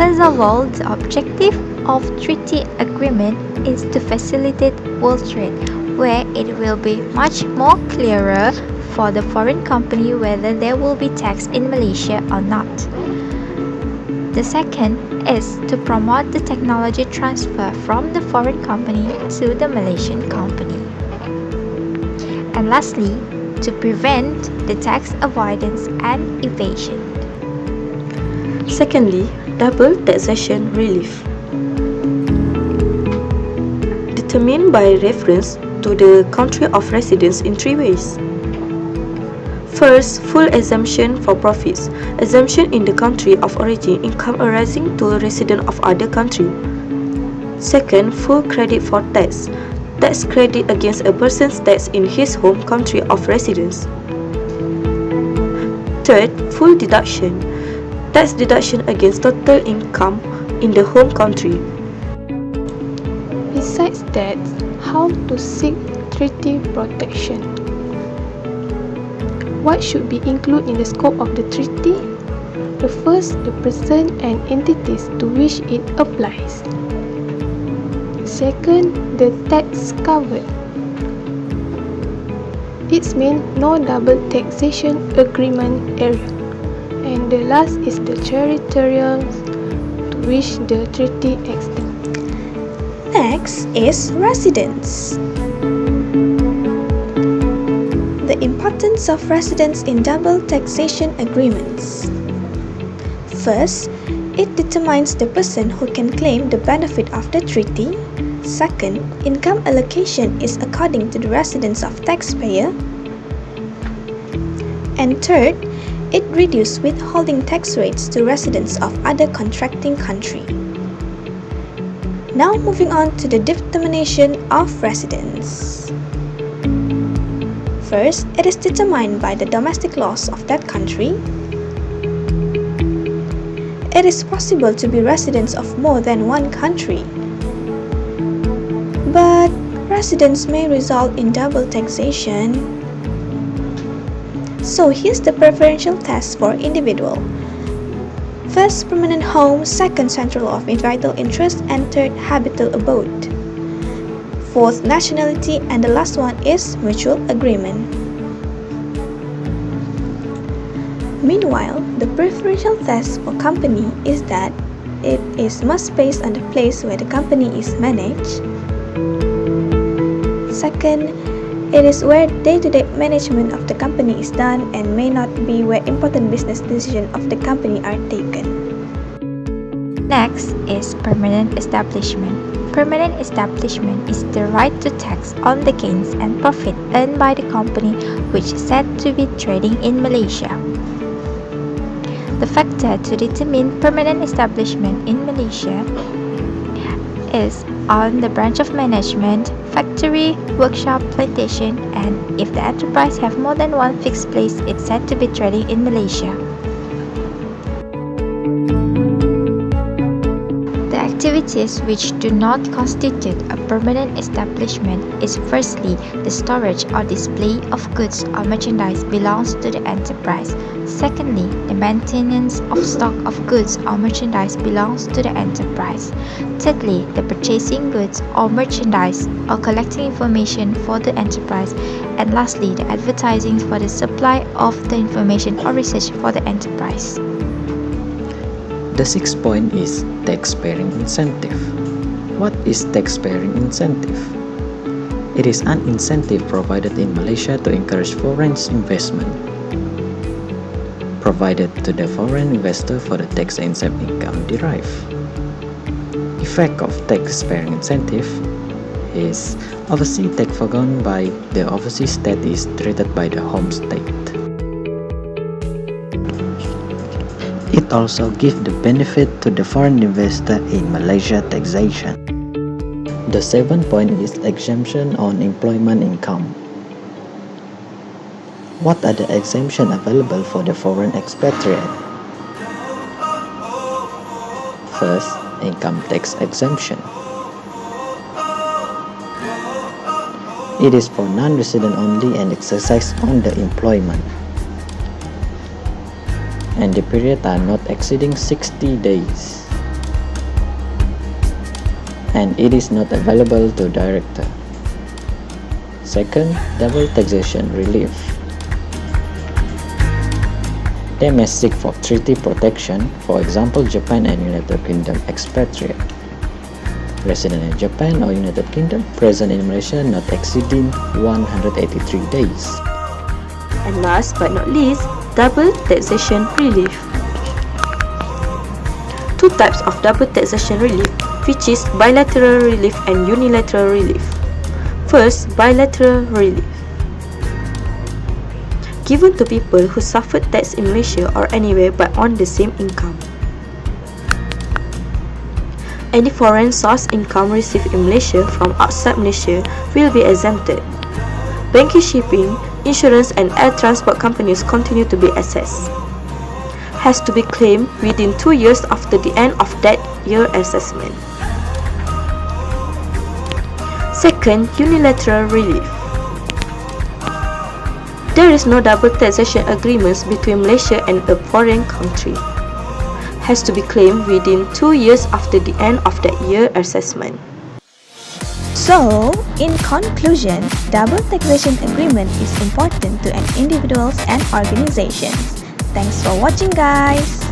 First of all, the objective of treaty agreement is to facilitate world trade, where it will be much more clearer for the foreign company whether there will be tax in Malaysia or not. The second is to promote the technology transfer from the foreign company to the Malaysian company. And lastly, to prevent the tax avoidance and evasion. Secondly, double taxation relief. Determined by reference to the country of residence in three ways. First, full exemption for profits, exemption in the country of origin income arising to a resident of other country. Second, full credit for tax, tax credit against a person's tax in his home country of residence. Third, full deduction, tax deduction against total income in the home country. Besides that, how to seek treaty protection? What should be included in the scope of the treaty? The first, the person and entities to which it applies. Second, the tax covered. It means no double taxation agreement area. And the last is the territorial to which the treaty extends. Next is residence. The importance of residence in double taxation agreements. First, it determines the person who can claim the benefit of the treaty. Second, income allocation is according to the residence of taxpayer. And third, it reduces withholding tax rates to residents of other contracting country. Now moving on to the determination of residence. First, it is determined by the domestic laws of that country. It is possible to be residents of more than one country. But residence may result in double taxation. So here's the preferential test for individual. First, permanent home. Second, central of vital interest. And third, habitual abode. Fourth, nationality. And the last one is mutual agreement. Meanwhile, the preferential test for company is that it is must based on the place where the company is managed. Second, it is where day-to-day management of the company is done and may not be where important business decisions of the company are taken. Next is permanent establishment. Permanent establishment is the right to tax on the gains and profit earned by the company which is said to be trading in Malaysia. The factor to determine permanent establishment in Malaysia is on the branch of management, factory, workshop, plantation, and if the enterprise have more than one fixed place, it's said to be trading in Malaysia. The activities which do not constitute a permanent establishment is firstly, the storage or display of goods or merchandise belongs to the enterprise. Secondly, the maintenance of stock of goods or merchandise belongs to the enterprise. Thirdly, the purchasing goods or merchandise or collecting information for the enterprise. And lastly, the advertising for the supply of the information or research for the enterprise. The sixth point is tax-sparing incentive. What is tax-sparing incentive? It is an incentive provided in Malaysia to encourage foreign investment, provided to the foreign investor for the tax-exempt income derived. Effect of tax-sparing incentive is overseas tax foregone by the overseas state is treated by the home state. It also gives the benefit to the foreign investor in Malaysia taxation. The seventh point is exemption on employment income. What are the exemptions available for the foreign expatriate? First, income tax exemption. It is for non-resident only and exercised on the employment. And the period are not exceeding 60 days. and it is not available to director. Second, double taxation relief. They may seek for treaty protection, for example, Japan and United Kingdom expatriate. Resident in Japan or United Kingdom, present in Malaysia not exceeding 183 days. And last but not least, double taxation relief. Two types of double taxation relief, which is bilateral relief and unilateral relief. First, bilateral relief. Given to people who suffered tax in Malaysia or anywhere but on the same income. Any foreign source income received in Malaysia from outside Malaysia will be exempted. Banking, shipping, insurance and air transport companies continue to be assessed. Has to be claimed within 2 years after the end of that year assessment. Second, unilateral relief. There is no double taxation agreements between Malaysia and a foreign country. Has to be claimed within 2 years after the end of that year assessment. So, in conclusion, double taxation agreement is important to an individuals and organizations. Thanks for watching, guys.